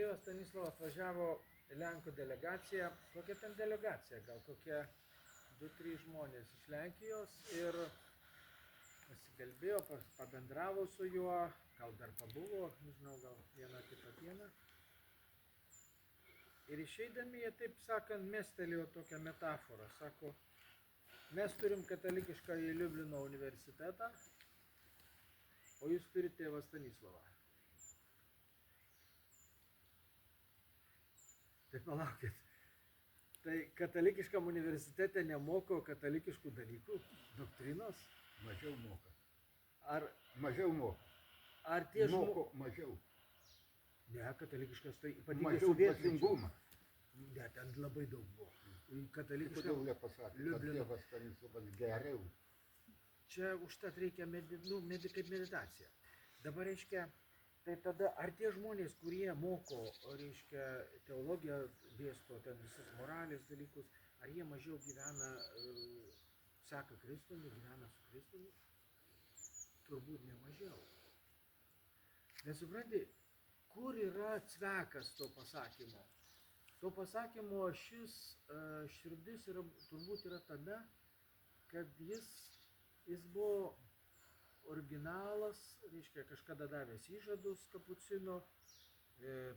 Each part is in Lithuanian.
tėvas Stanislavas važiavo į Lenkų delegaciją. Kokia ten delegacija? Gal kokie 2-3 žmonės iš Lenkijos ir pasikalbėjo, pabendravo su juo, gal dar pabuvo, nežinau, gal vieną kitą dieną. Ir išeidami jie, taip sakant, mestelėjo tokią metaforą. Sako, mes turim katalikišką į Liublino universitetą, o jūs turite tėvą Stanislavą. Tai palaukit. Tai katalikiškam universitete nemoko katalikiškų dalykų, doktrinos? Mažiau moka. Ar, Mažiau moka. ar tie Moko mažiau. Ne, katalikiškas tai ypatingai Mažiau sovietmečiu. dvasingumą. Ne, ten labai daug buvo. Katalikiškam Kodėl nepasakė, kad Liublino. tėvas Stanislavas geriau? Čia užtat reikia kaip meditacija. Dabar, reiškia, tai tada, ar tie žmonės, kurie moko, reiškia, teologiją dėsto, ten visus moralės dalykus, ar jie mažiau gyvena, seka Kristumi, gyvena su Kristumi? Turbūt ne mažiau. Nesupranti, kur yra cvekas to pasakymo? To pasakymo šis širdis yra, turbūt yra tada, kad jis buvo originalas, reiškia, kažkada davęs įžadus kapucino,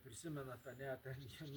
prisimena tą net Janus